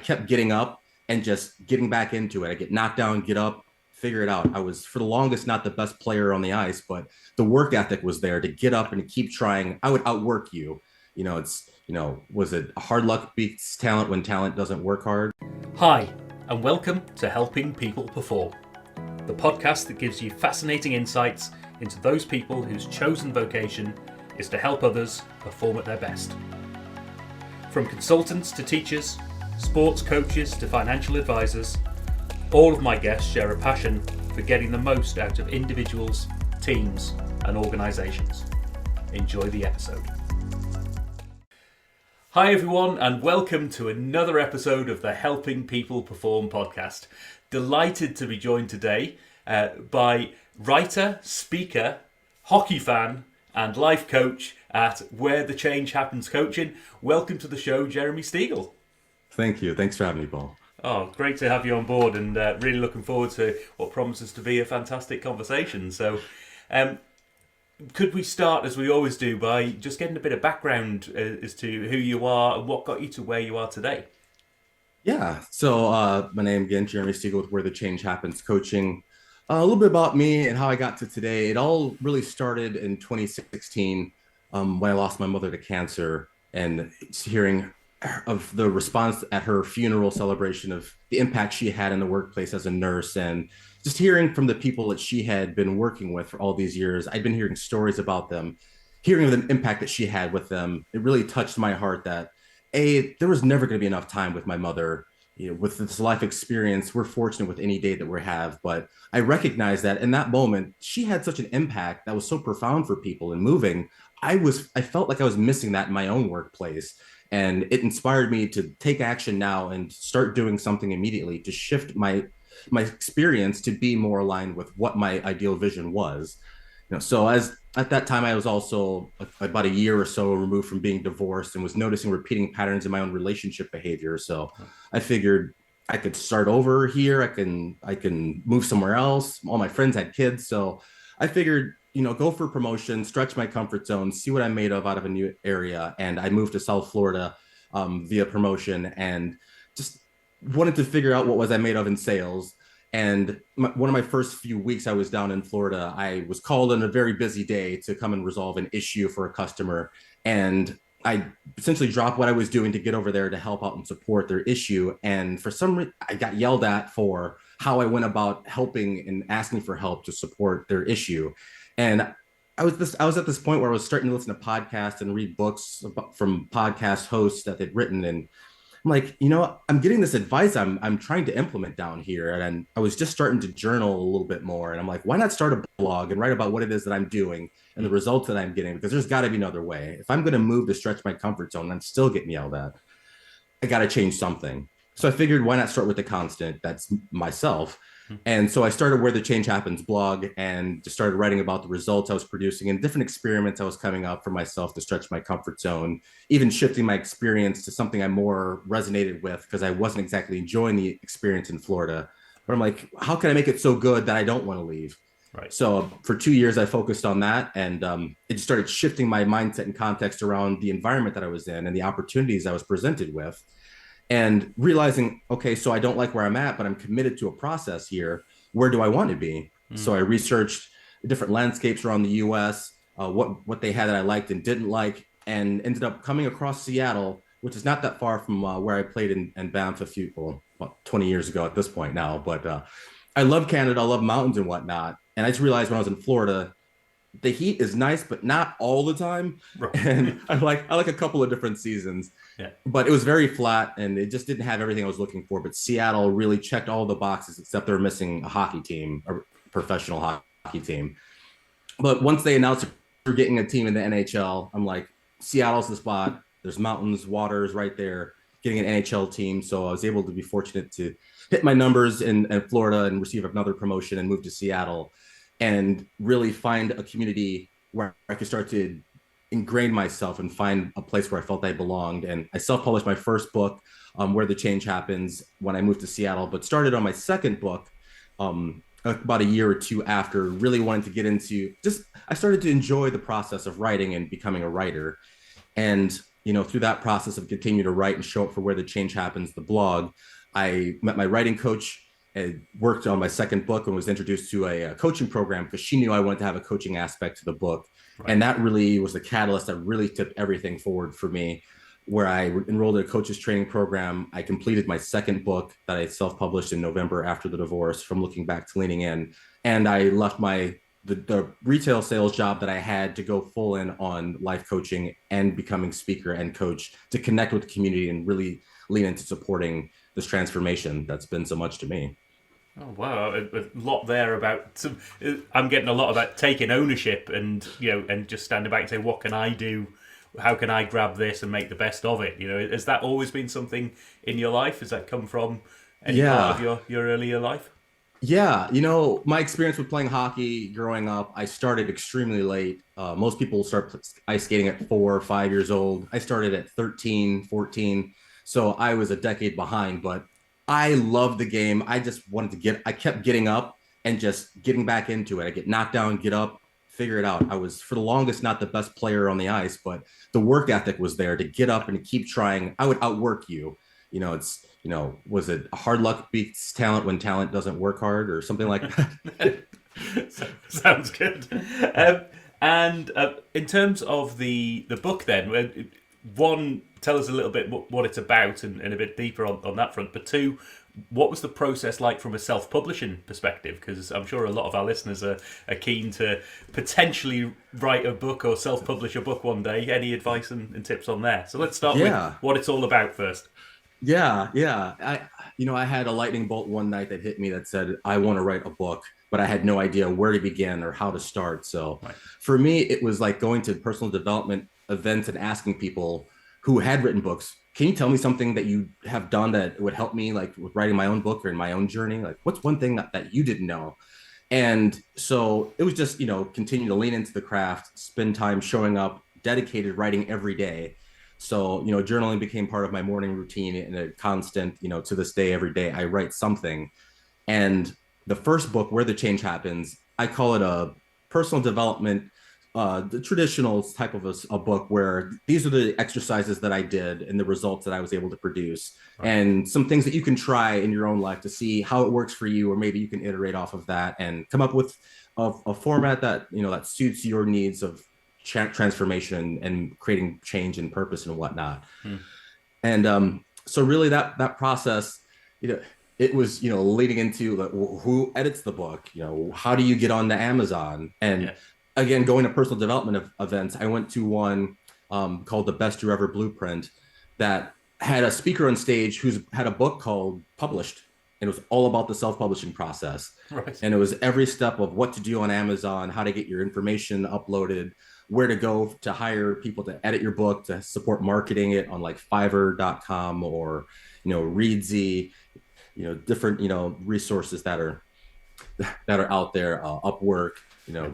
kept getting up and just getting back into it. I get knocked down, get up, figure it out. I was for the longest not the best player on the ice, but the work ethic was there to get up and to keep trying. I would outwork you. Was it hard luck beats talent when talent doesn't work hard? Hi, and welcome to Helping People Perform, the podcast that gives you fascinating insights into those people whose chosen vocation is to help others perform at their best. From consultants to teachers, sports coaches to financial advisors, all of my guests share a passion for getting the most out of individuals, teams, and organisations. Enjoy the episode. Hi everyone, and welcome to another episode of the Helping People Perform podcast. Delighted to be joined today by writer, speaker, hockey fan, and life coach at Where the Change Happens Coaching. Welcome to the show, Jeremy Stegall. Thank you. Thanks for having me, Paul. Oh, great to have you on board, and really looking forward to what promises to be a fantastic conversation. So, could we start, as we always do, by just getting a bit of background as to who you are and what got you to where you are today? Yeah. So my name again, Jeremy Stegall with Where the Change Happens Coaching. A little bit about me and how I got to today. It all really started in 2016 when I lost my mother to cancer, and hearing of the response at her funeral celebration of the impact she had in the workplace as a nurse, and just hearing from the people that she had been working with for all these years. I'd been hearing stories about them, hearing of the impact that she had with them. It really touched my heart that there was never going to be enough time with my mother. With this life experience, we're fortunate with any day that we have, but I recognized that in that moment, she had such an impact that was so profound for people and moving. I felt like I was missing that in my own workplace. And it inspired me to take action now and start doing something immediately to shift my experience to be more aligned with what my ideal vision was. So at that time, I was also about a year or so removed from being divorced and was noticing repeating patterns in my own relationship behavior. So I figured I could start over here. I can move somewhere else. All my friends had kids. So I figured, go for promotion, stretch my comfort zone, see what I'm made of out of a new area. And I moved to South Florida via promotion and just wanted to figure out what was I made of in sales. And one of my first few weeks I was down in Florida, I was called on a very busy day to come and resolve an issue for a customer. And I essentially dropped what I was doing to get over there to help out and support their issue. And for some reason, I got yelled at for how I went about helping and asking for help to support their issue. And I was at this point where I was starting to listen to podcasts and read books from podcast hosts that they'd written. And I'm like, I'm getting this advice I'm trying to implement down here. And I was just starting to journal a little bit more. And I'm like, why not start a blog and write about what it is that I'm doing and the results that I'm getting? Because there's got to be another way. If I'm going to move to stretch my comfort zone, I'm still getting yelled at. I got to change something. So I figured, why not start with the constant? That's myself. And so I started Where the Change Happens blog and just started writing about the results I was producing and different experiments I was coming up for myself to stretch my comfort zone, even shifting my experience to something I more resonated with because I wasn't exactly enjoying the experience in Florida. But I'm like, how can I make it so good that I don't want to leave? Right. So for 2 years, I focused on that, and it just started shifting my mindset and context around the environment that I was in and the opportunities I was presented with. And realizing, okay, so I don't like where I'm at, but I'm committed to a process here. Where do I want to be? So I researched different landscapes around the US, what they had that I liked and didn't like, and ended up coming across Seattle, which is not that far from where I played in Banff about 20 years ago at this point now. But I love Canada, I love mountains and whatnot. And I just realized when I was in Florida, the heat is nice, but not all the time. Right. And I like a couple of different seasons. Yeah. But it was very flat and it just didn't have everything I was looking for. But Seattle really checked all the boxes except they were missing a hockey team, a professional hockey team. But once they announced we're getting a team in the NHL, I'm like, Seattle's the spot. There's mountains, waters right there, getting an NHL team. So I was able to be fortunate to hit my numbers in Florida and receive another promotion and move to Seattle and really find a community where I could start to ingrain myself and find a place where I felt I belonged. And I self-published my first book, Where the Change Happens, when I moved to Seattle, but started on my second book about a year or two after, really wanting to get into I started to enjoy the process of writing and becoming a writer. And through that process of continuing to write and show up for Where the Change Happens, the blog, I met my writing coach and worked on my second book and was introduced to a coaching program because she knew I wanted to have a coaching aspect to the book. Right. And that really was the catalyst that really tipped everything forward for me, where I enrolled in a coach's training program. I completed my second book that I self-published in November after the divorce, From Looking Back to Leaning In. And I left the retail sales job that I had to go full in on life coaching and becoming speaker and coach to connect with the community and really lean into supporting this transformation that's been so much to me. Oh wow, a lot there about some. I'm getting a lot about taking ownership and and just standing back and saying, what can I do? How can I grab this and make the best of it? Has that always been something in your life? Has that come from any part of Yeah. your earlier life? Yeah, my experience with playing hockey growing up, I started extremely late. Most people start ice skating at 4 or 5 years old. I started at 13, 14. So I was a decade behind, but I loved the game. I just wanted I kept getting up and just getting back into it. I get knocked down, get up, figure it out. I was, for the longest, not the best player on the ice, but the work ethic was there to get up and to keep trying. I would outwork you. Was it hard luck beats talent when talent doesn't work hard or something like that? Sounds good. And in terms of the book, then, one, tell us a little bit what it's about and a bit deeper on that front. But two, what was the process like from a self-publishing perspective? Because I'm sure a lot of our listeners are keen to potentially write a book or self-publish a book one day. Any advice and tips on there? So let's start with Yeah. what it's all about first. Yeah, yeah. I had a lightning bolt one night that hit me that said, I want to write a book, but I had no idea where to begin or how to start. So Right. for me, it was like going to personal development events and asking people who had written books, can you tell me something that you have done that would help me, like with writing my own book or in my own journey? Like, what's one thing that you didn't know? And so it was just, continue to lean into the craft, spend time showing up, dedicated writing every day. So, journaling became part of my morning routine and a constant, to this day, every day I write something. And the first book, Where the Change Happens, I call it a personal development, the traditional type of a book where these are the exercises that I did and the results that I was able to produce, Right. and some things that you can try in your own life to see how it works for you, or maybe you can iterate off of that and come up with a format that that suits your needs of transformation and creating change and purpose and whatnot. Hmm. And so really that process, you know, it was, leading into like, who edits the book, how do you get on to Amazon? And Yeah. again, going to personal development events, I went to one called the Best Year Ever Blueprint that had a speaker on stage who's had a book called Published. And it was all about the self-publishing process. Right. And it was every step of what to do on Amazon, how to get your information uploaded, where to go to hire people to edit your book, to support marketing it on like Fiverr.com or, Readsy, different, resources that are out there, Upwork,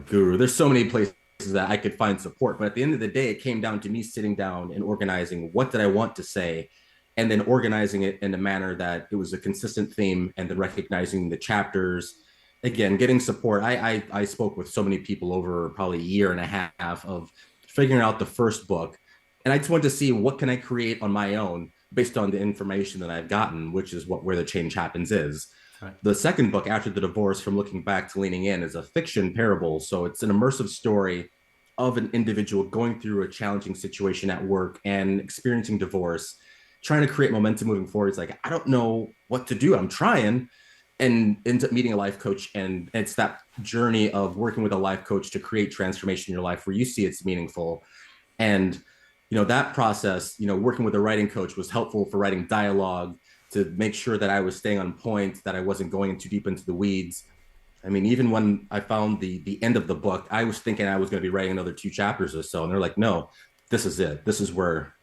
Guru. There's so many places that I could find support. But at the end of the day, it came down to me sitting down and organizing what did I want to say, and then organizing it in a manner that it was a consistent theme, and then recognizing the chapters. Again, getting support. I spoke with so many people over probably a year and a half of figuring out the first book. And I just wanted to see what can I create on my own based on the information that I've gotten, which is Where the Change Happens is. Right. The second book, After the Divorce, From Looking Back to Leaning In, is a fiction parable. So it's an immersive story of an individual going through a challenging situation at work and experiencing divorce, trying to create momentum moving forward. It's like, I don't know what to do. I'm trying, and ends up meeting a life coach. And it's that journey of working with a life coach to create transformation in your life where you see it's meaningful. And, that process, working with a writing coach was helpful for writing dialogue to make sure that I was staying on point, that I wasn't going too deep into the weeds. I mean, even when I found the end of the book, I was thinking I was going to be writing another 2 chapters or so. And they're like, no, this is it. This is where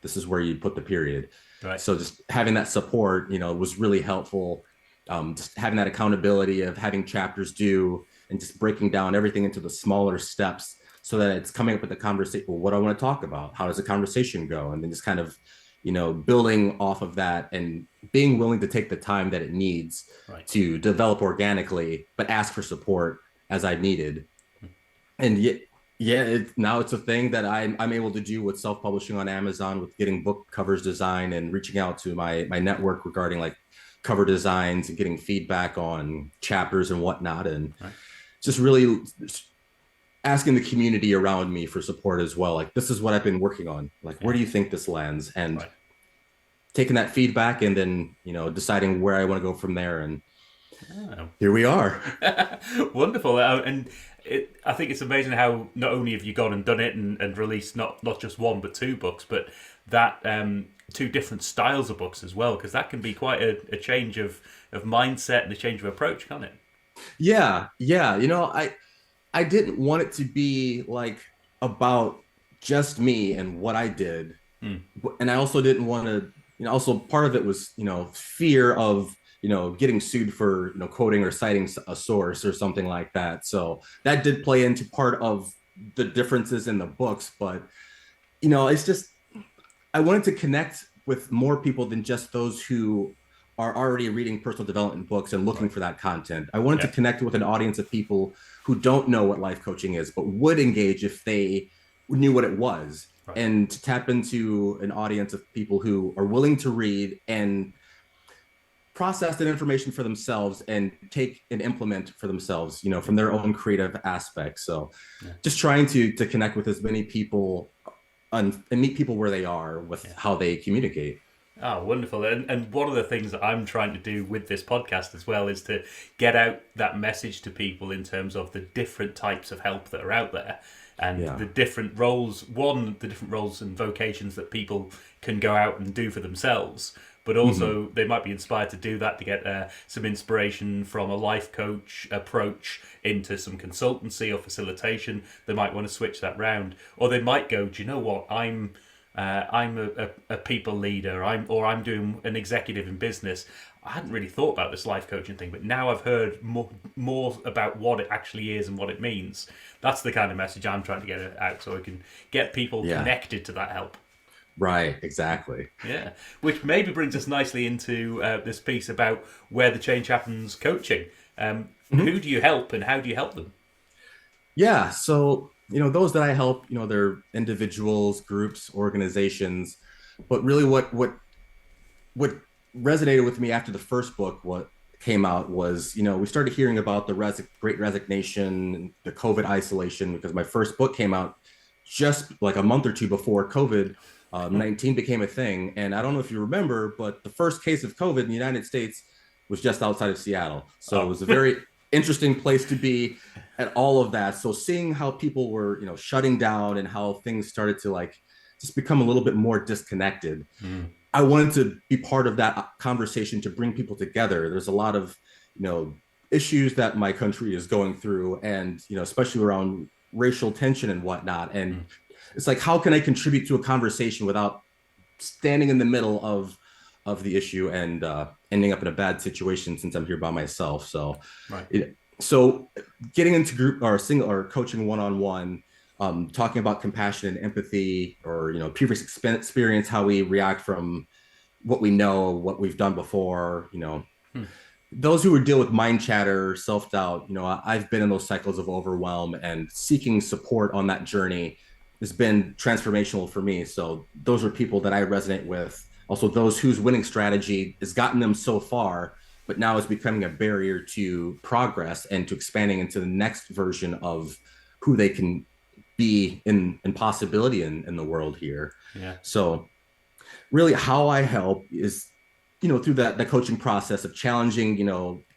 you put the period. Right. So just having that support, was really helpful. Just having that accountability of having chapters due and just breaking down everything into the smaller steps so that it's coming up with the conversation. Well, what do I want to talk about? How does the conversation go? And then just kind of, building off of that and being willing to take the time that it needs Right. to develop organically, but ask for support as I needed. And yet, Yeah, now it's a thing that I'm able to do with self-publishing on Amazon, with getting book covers designed and reaching out to my network regarding like cover designs and getting feedback on chapters and whatnot, and Right. just really asking the community around me for support as well. Like, this is what I've been working on. Like, where Yeah. do you think this lands? And Right. taking that feedback and then deciding where I want to go from there. And Oh. here we are. Wonderful. I think it's amazing how not only have you gone and done it and released not just one but two books, but that two different styles of books as well, because that can be quite a change of mindset and a change of approach, can't it? Yeah, yeah. I didn't want it to be like about just me and what I did. Mm. And I also didn't want to, also part of it was, fear of, getting sued for, quoting or citing a source or something like that. So that did play into part of the differences in the books. But, it's just, I wanted to connect with more people than just those who are already reading personal development books and looking Right. for that content. I wanted to Yeah. connect with an audience of people who don't know what life coaching is, but would engage if they knew what it was, Right. and to tap into an audience of people who are willing to read and process that information for themselves and take and implement for themselves, from their own creative aspects. So Yeah. just trying to connect with as many people and meet people where they are with Yeah. how they communicate. Oh, wonderful. And one of the things that I'm trying to do with this podcast as well is to get out that message to people in terms of the different types of help that are out there and Yeah. the different roles, the different roles and vocations that people can go out and do for themselves. But Mm-hmm. also, they might be inspired to do that to get some inspiration from a life coach approach into some consultancy or facilitation. They might want to switch that round, or they might go, "Do you know what? I'm a people leader. I'm doing an executive in business. I hadn't really thought about this life coaching thing, but now I've heard more about what it actually is and what it means. That's the kind of message I'm trying to get out, so I can get people Yeah. connected to that help. Right. Exactly. Yeah, which maybe brings us nicely into this piece about where the change happens coaching. Mhm. Who do you help and how do you help them? Yeah. So, those that I help, they're individuals, groups, organizations. But really what resonated with me after the first book, what came out was, we started hearing about the great resignation, the COVID isolation, because my first book came out just like a month or two before COVID 19 became a thing. And I don't know if you remember, but the first case of COVID in the United States was just outside of Seattle. So it Oh, was a very interesting place to be at all of that. So seeing how people were, shutting down and how things started to like just become a little bit more disconnected. mm, I wanted to be part of that conversation to bring people together. There's a lot of, you know, issues that my country is going through, and especially around racial tension and whatnot. And mm. it's like, how can I contribute to a conversation without standing in the middle of the issue and ending up in a bad situation since I'm here by myself. So, Right. so getting into group or single or coaching one-on-one, talking about compassion and empathy, or previous experience, how we react from what we know, what we've done before. Hmm. Those who would deal with mind chatter, self-doubt. I've been in those cycles of overwhelm, and seeking support on that journey has been transformational for me. So those are people that I resonate with. Also, those whose winning strategy has gotten them so far, but now is becoming a barrier to progress and to expanding into the next version of who they can be in possibility in the world here. Yeah. So really how I help is, through that coaching process of challenging,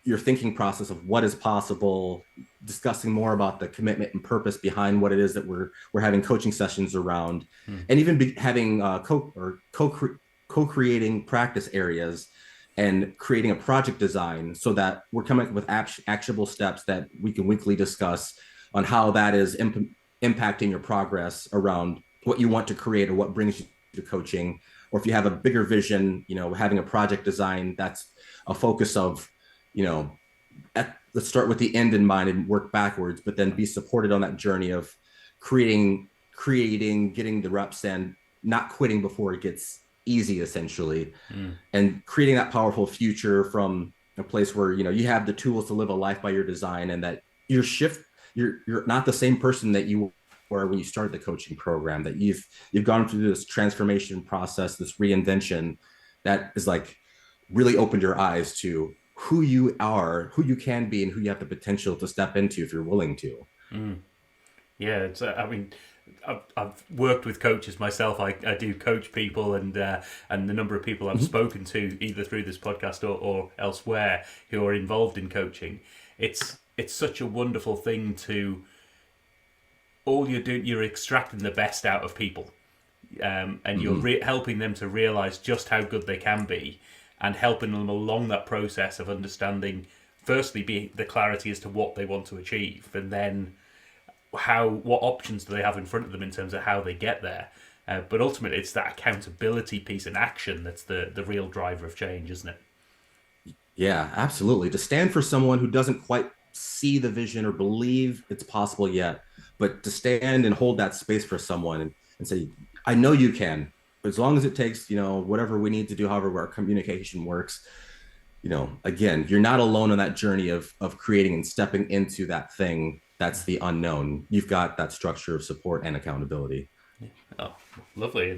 your thinking process of what is possible, discussing more about the commitment and purpose behind what it is that we're having coaching sessions around, Hmm. and even having co-creating practice areas and creating a project design so that we're coming up with actionable steps that we can weekly discuss on how that is impacting your progress around what you want to create or what brings you to coaching. Or if you have a bigger vision, having a project design that's a focus of, let's start with the end in mind and work backwards, but then be supported on that journey of creating, getting the reps and not quitting before it gets easy, essentially, Mm. and creating that powerful future from a place where you have the tools to live a life by your design, and that you're not the same person that you before when you started the coaching program, that you've gone through this transformation process, this reinvention that is like really opened your eyes to who you are, who you can be, and who you have the potential to step into if you're willing to. Mm. Yeah, I mean, I've worked with coaches myself. I do coach people, and the number of people I've Mhm. spoken to either through this podcast or elsewhere who are involved in coaching, it's such a wonderful thing to all you're doing. You're extracting the best out of people, and you're Mhm. helping them to realize just how good they can be, and helping them along that process of understanding. Firstly, be the clarity as to what they want to achieve, and then what options do they have in front of them in terms of how they get there. But ultimately, it's that accountability piece and action that's the real driver of change, isn't it? Yeah, absolutely. To stand for someone who doesn't quite see the vision or believe it's possible yet, but to stand and hold that space for someone and say, I know you can, as long as it takes, whatever we need to do, however our communication works. Again, you're not alone on that journey of creating and stepping into that thing that's the unknown. You've got that structure of support and accountability. Oh, lovely.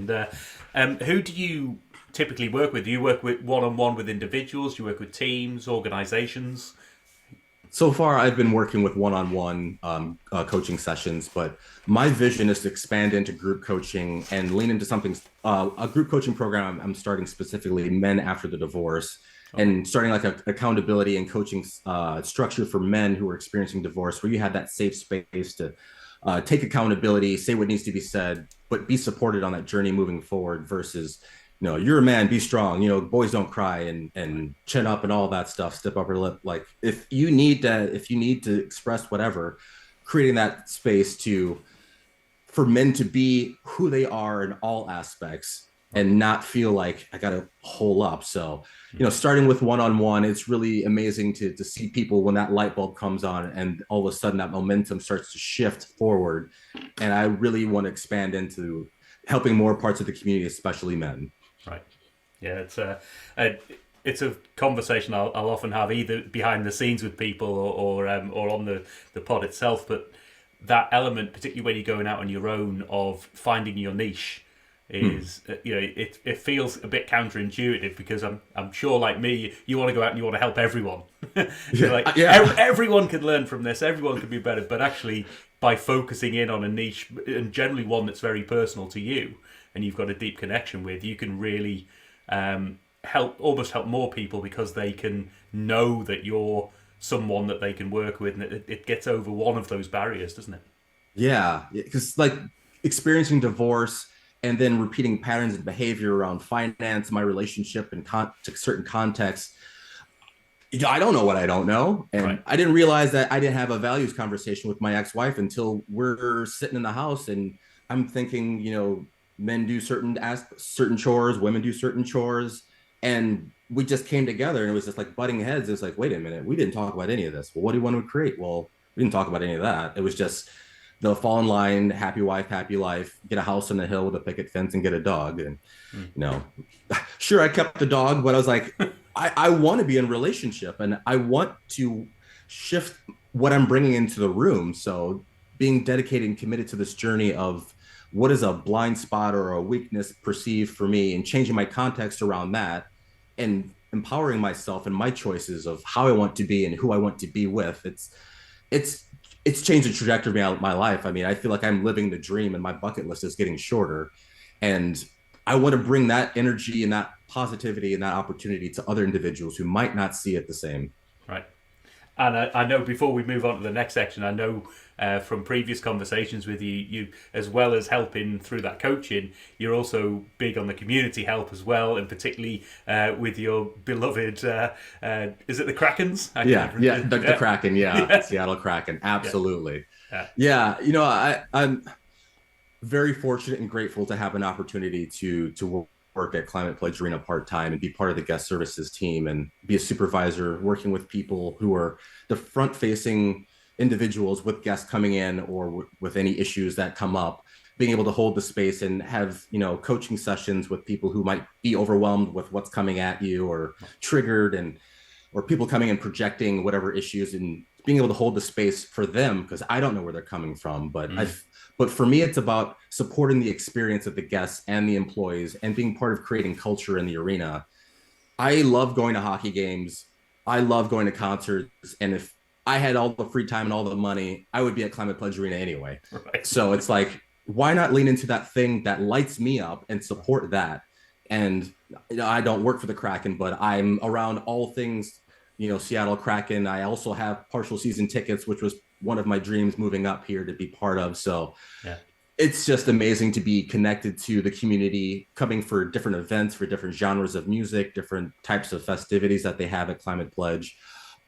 And who do you typically work with? Do you work with one-on-one with individuals? Do you work with teams, organizations? So far, I've been working with one-on-one coaching sessions, but my vision is to expand into group coaching and lean into something, a group coaching program I'm starting specifically men after the divorce, Okay. and starting like a accountability and coaching structure for men who are experiencing divorce, where you have that safe space to take accountability, say what needs to be said, but be supported on that journey moving forward versus, you're a man, be strong, boys don't cry and chin up and all that stuff, step up your lip. Like if you need to express whatever, creating that space to for men to be who they are in all aspects Right. and not feel like I got to hole up. So, starting with one-on-one, it's really amazing to see people when that light bulb comes on and all of a sudden that momentum starts to shift forward. And I really want to expand into helping more parts of the community, especially men. Right. Yeah, it's a conversation I'll often have either behind the scenes with people or on the pod itself. But that element, particularly when you're going out on your own, of finding your niche, Hmm. is it feels a bit counterintuitive because I'm sure like me you want to go out and you want to help everyone. You're Yeah. like Yeah. everyone can learn from this, everyone can be better, but actually by focusing in on a niche and generally one that's very personal to you and you've got a deep connection with, you can really help more people because they can know that you're someone that they can work with, and it gets over one of those barriers, doesn't it? Yeah. Because like experiencing divorce and then repeating patterns of behavior around finance, my relationship and to certain contexts, I don't know what I don't know. Right. And I didn't realize that I didn't have a values conversation with my ex-wife until we're sitting in the house and I'm thinking, men do certain chores, women do certain chores. And we just came together and it was just like butting heads. It's like, wait a minute, we didn't talk about any of this. Well, what do you want to create? Well, we didn't talk about any of that. It was just the fall in line, happy wife, happy life, get a house on the hill with a picket fence and get a dog. And, Mm. you know, sure, I kept the dog, but I was like, I want to be in a relationship and I want to shift what I'm bringing into the room. So being dedicated and committed to this journey of what is a blind spot or a weakness perceived for me and changing my context around that and empowering myself and my choices of how I want to be and who I want to be with. It's it's changed the trajectory of my life. I mean, I feel like I'm living the dream and my bucket list is getting shorter. And I want to bring that energy and that positivity and that opportunity to other individuals who might not see it the same. Right. And I know before we move on to the next section, I know from previous conversations with you, you as well as helping through that coaching, you're also big on the community help as well, and particularly with your beloved, is it the Krakens? I Yeah, can't yeah, remember. the Yeah, Kraken, yeah, yeah, Seattle Kraken, yeah, absolutely. yeah. Yeah, I'm very fortunate and grateful to have an opportunity to work at Climate Pledge Arena part time and be part of the guest services team and be a supervisor working with people who are the front facing individuals with guests coming in or with any issues that come up, being able to hold the space and have coaching sessions with people who might be overwhelmed with what's coming at you or triggered and or people coming and projecting whatever issues and being able to hold the space for them because I don't know where they're coming from, but Mm. I've But for me, it's about supporting the experience of the guests and the employees and being part of creating culture in the arena. I love going to hockey games. I love going to concerts. And if I had all the free time and all the money, I would be at Climate Pledge Arena anyway. Right. So it's like, why not lean into that thing that lights me up and support that? And I don't work for the Kraken, but I'm around all things, Seattle Kraken. I also have partial season tickets, which was one of my dreams moving up here to be part of. So Yeah. it's just amazing to be connected to the community, coming for different events, for different genres of music, different types of festivities that they have at Climate Pledge.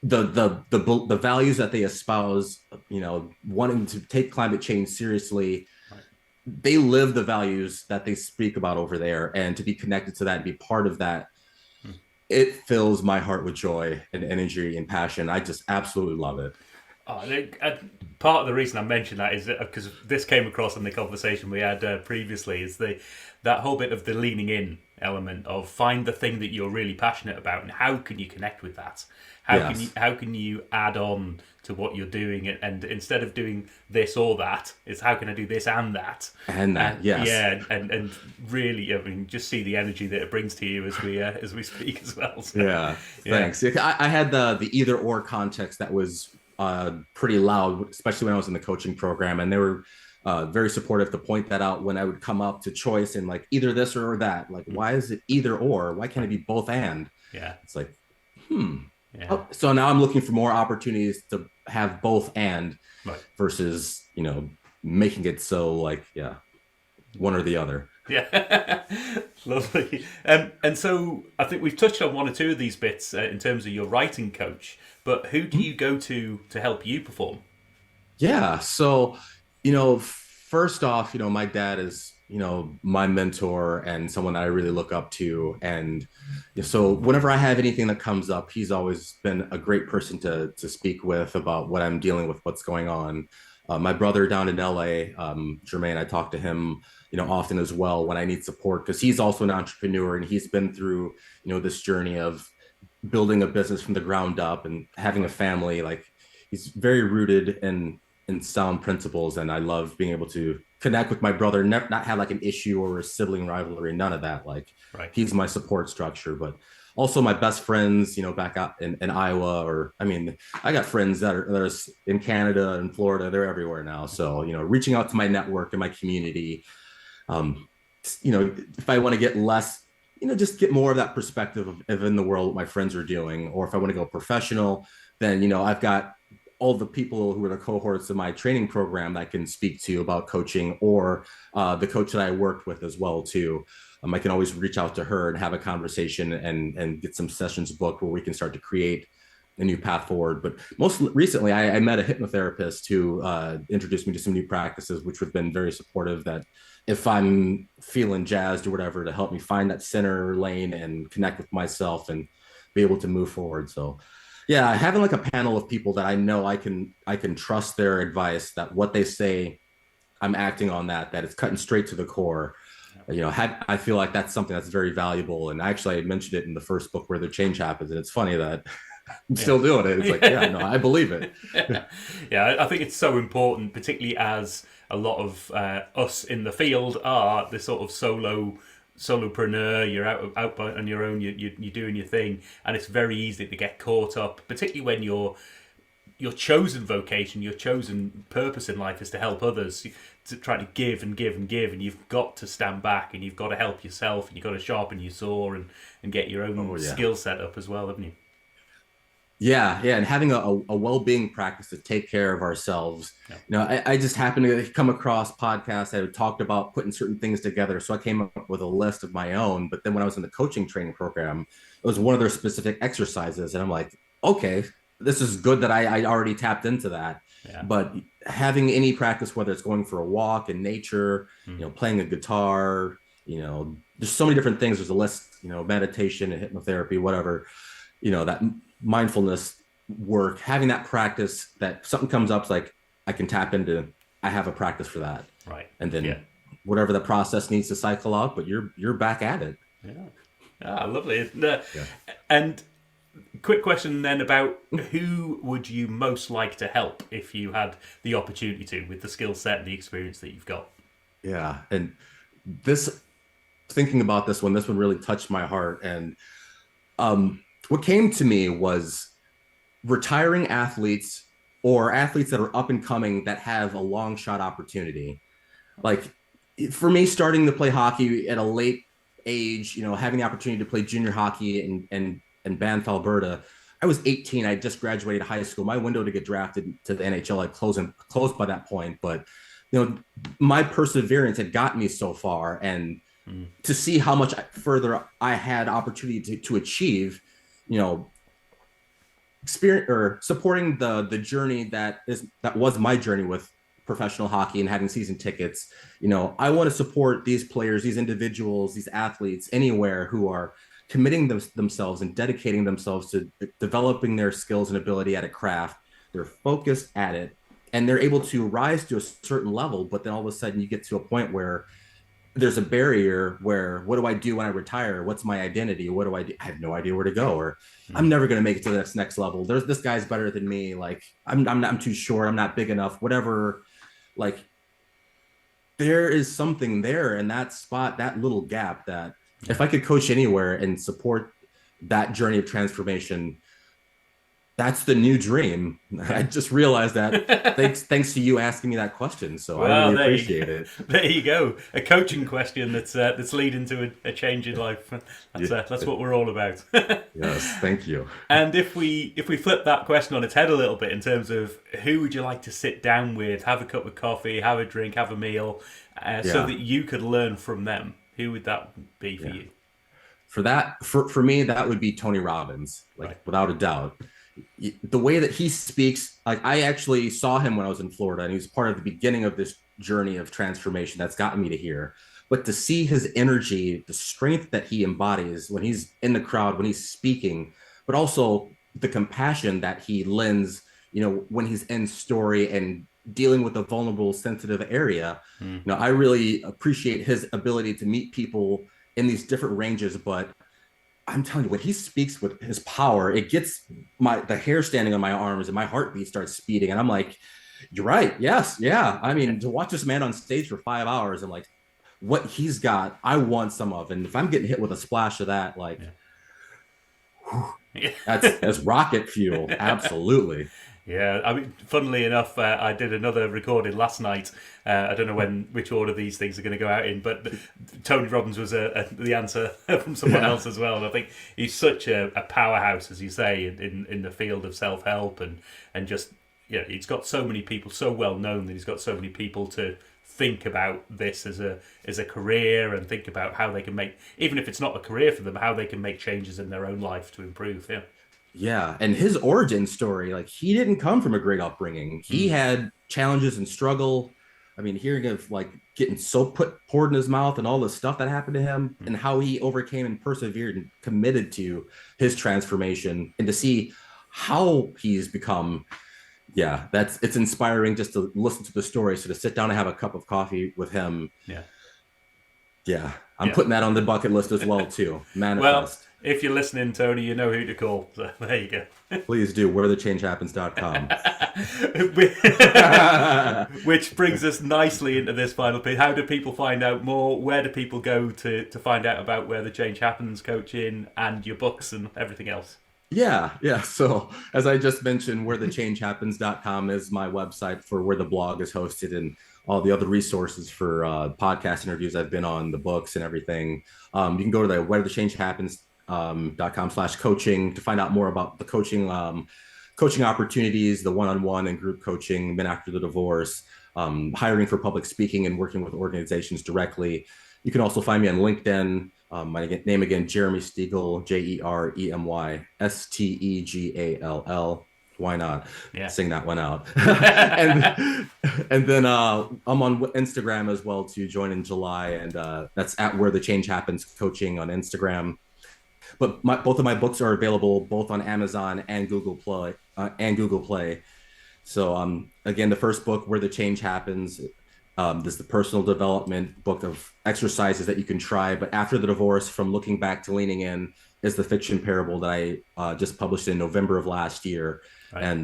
The values that they espouse, wanting to take climate change seriously. Right. They live the values that they speak about over there, and to be connected to that and be part of that, it fills my heart with joy and energy and passion. I just absolutely love it. Oh, part of the reason I mentioned that is because this came across in the conversation we had previously. Is that whole bit of the leaning in element of find the thing that you're really passionate about and how can you connect with that? How can you add on to what you're doing, and instead of doing this or that, it's how can I do this and that Yes. Yeah, and really, I mean, just see the energy that it brings to you as we speak as well. So, Yeah, thanks. I had the either or context that was pretty loud, especially when I was in the coaching program, and they were very supportive to point that out when I would come up to choice and like either this or that. Like, why is it either or? Why can't it be both and? Yeah. It's like, Yeah. Oh, so now I'm looking for more opportunities to have both and Right. versus, making it so like, one or the other. Yeah, lovely. And so I think we've touched on one or two of these bits in terms of your writing coach, but who do you go to help you perform? Yeah. So, first off, my dad is, my mentor and someone that I really look up to. And so whenever I have anything that comes up, he's always been a great person to speak with about what I'm dealing with, what's going on. My brother down in LA, Jermaine, I talk to him, often as well when I need support, because he's also an entrepreneur and he's been through, this journey of building a business from the ground up and having a family. Like he's very rooted in sound principles, and I love being able to connect with my brother, not have like an issue or a sibling rivalry, none of that. Like Right. he's my support structure, but also my best friends, back out in Iowa, or I mean, I got friends that are in Canada and Florida, they're everywhere now. So, reaching out to my network and my community, um, if I want to get less, just get more of that perspective of in the world what my friends are doing, or if I want to go professional, then I've got all the people who are the cohorts of my training program that I can speak to about coaching, or the coach that I worked with as well too. I can always reach out to her and have a conversation and get some sessions booked where we can start to create a new path forward. But most recently, I met a hypnotherapist who introduced me to some new practices, which have been very supportive. That if I'm feeling jazzed or whatever, to help me find that center lane and connect with myself and be able to move forward. So yeah, having like a panel of people that I know I can trust their advice, that what they say, I'm acting on that it's cutting straight to the core. I feel like that's something that's very valuable. And actually I mentioned it in the first book, Where the Change Happens. And it's funny that I'm still doing it. It's like, no, I believe it. Yeah, I think it's so important, particularly as a lot of us in the field are the sort of solopreneur. You're out on your own. You're doing your thing, and it's very easy to get caught up, particularly when your chosen vocation, your chosen purpose in life is to help others, to try to give and give and give, and you've got to stand back and you've got to help yourself and you've got to sharpen your saw and get your own skill set up as well, haven't you? Yeah, and having a well-being practice to take care of ourselves. I just happened to come across podcasts that had talked about putting certain things together. So I came up with a list of my own. But then when I was in the coaching training program, it was one of their specific exercises. And I'm like, okay, this is good that I already tapped into that. Yeah. But having any practice, whether it's going for a walk in nature, playing a guitar, there's so many different things. There's a list, meditation and hypnotherapy, whatever, that mindfulness work, having that practice, that something comes up, like I can tap into, I have a practice for that. Right. And then whatever the process needs to cycle out, but you're back at it. Yeah. Ah, lovely. And quick question then about who would you most like to help if you had the opportunity to, with the skill set and the experience that you've got? Yeah. And this, thinking about this one really touched my heart. And what came to me was retiring athletes or athletes that are up and coming that have a long shot opportunity. Like for me, starting to play hockey at a late age, having the opportunity to play junior hockey in Banff, Alberta. I was 18. I just graduated high school. My window to get drafted to the NHL had closed by that point. But my perseverance had gotten me so far, and to see how much further I had opportunity to achieve, you know, experience or supporting the journey that was my journey with professional hockey and having season tickets. I want to support these players, these individuals, these athletes anywhere who are committing themselves and dedicating themselves to developing their skills and ability at a craft. They're focused at it and they're able to rise to a certain level, but then all of a sudden you get to a point where there's a barrier where, what do I do when I retire? What's my identity? What do I do? I have no idea where to go, or I'm never going to make it to the next level. This guy's better than me. Like I'm too short. I'm not big enough, whatever. Like there is something there in that spot, that little gap, that if I could coach anywhere and support that journey of transformation, that's the new dream. I just realized that thanks to you asking me that question. So I really appreciate it. There you go. A coaching question that's leading to a change in life. That's what we're all about. Yes, thank you. And if we flip that question on its head a little bit in terms of who would you like to sit down with, have a cup of coffee, have a drink, have a meal, so that you could learn from them, who would that be for you? For me, that would be Tony Robbins, without a doubt. The way that he speaks, like I actually saw him when I was in Florida, and he was part of the beginning of this journey of transformation that's gotten me to here. But to see his energy, the strength that he embodies when he's in the crowd, when he's speaking, but also the compassion that he lends, when he's in story and dealing with a vulnerable, sensitive area. I really appreciate his ability to meet people in these different ranges, but I'm telling you, when he speaks with his power, it gets the hair standing on my arms and my heartbeat starts speeding. And I'm like, you're right. Yes. Yeah. I mean, to watch this man on stage for 5 hours and like what he's got, I want some of. And if I'm getting hit with a splash of that, that's rocket fuel. Absolutely. Yeah, I mean, funnily enough, I did another recording last night. I don't know which order these things are going to go out in, but Tony Robbins was the answer from someone else as well. And I think he's such a powerhouse, as you say, in the field of self-help and just, he's got so many people, so well known that he's got so many people to think about this as a career and think about how they can make, even if it's not a career for them, how they can make changes in their own life to improve. Yeah. Yeah, and his origin story, like he didn't come from a great upbringing. He had challenges and struggle. I mean, hearing of like getting poured in his mouth and all the stuff that happened to him and how he overcame and persevered and committed to his transformation, and to see how he's become, it's inspiring just to listen to the story. So to sit down and have a cup of coffee with him. Yeah. I'm putting that on the bucket list as well too. Manifest. Well, if you're listening, Tony, you know who to call. So there you go. Please do. wherethechangehappens.com. Which brings us nicely into this final piece. How do people find out more? Where do people go to find out about Where the Change Happens coaching and your books and everything else? Yeah. So as I just mentioned, wherethechangehappens.com is my website for where the blog is hosted and all the other resources for podcast interviews I've been on, the books and everything. You can go to the wherethechangehappens.com/coaching to find out more about the coaching opportunities, the one-on-one and group coaching, men after the divorce, hiring for public speaking and working with organizations directly. You can also find me on LinkedIn. My name again, Jeremy Stegall, Jeremy Stegall. Why not? Yeah. Sing that one out. and then I'm on Instagram as well to join in July, and that's at Where the Change Happens Coaching on Instagram. But both of my books are available both on Amazon and Google Play. So again, the first book, Where the Change Happens, this is the personal development book of exercises that you can try. But after the divorce, from looking back to leaning in, is the fiction parable that I just published in November of last year. Right. And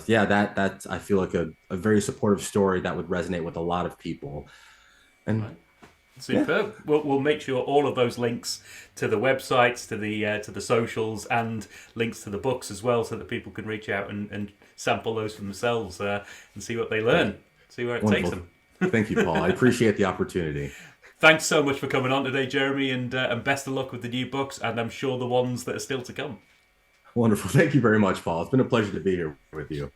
yeah, that I feel like a very supportive story that would resonate with a lot of people. And Right. yeah, Superb. We'll make sure all of those links to the websites, to the socials, and links to the books as well, so that people can reach out and sample those for themselves and see what they learn, see where it takes wonderful. them. Thank you, Paul. I appreciate the opportunity. Thanks so much for coming on today, Jeremy, and best of luck with the new books, and I'm sure the ones that are still to come. Wonderful. Thank you very much, Paul. It's been a pleasure to be here with you.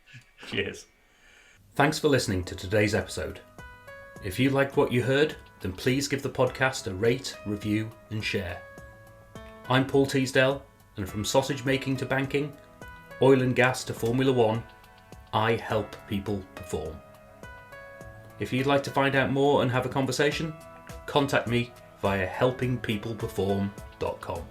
Cheers. Thanks for listening to today's episode. If you liked what you heard, then please give the podcast a rate, review, and share. I'm Paul Teasdale, and from sausage making to banking, oil and gas to Formula One, I help people perform. If you'd like to find out more and have a conversation, contact me via helpingpeopleperform.com.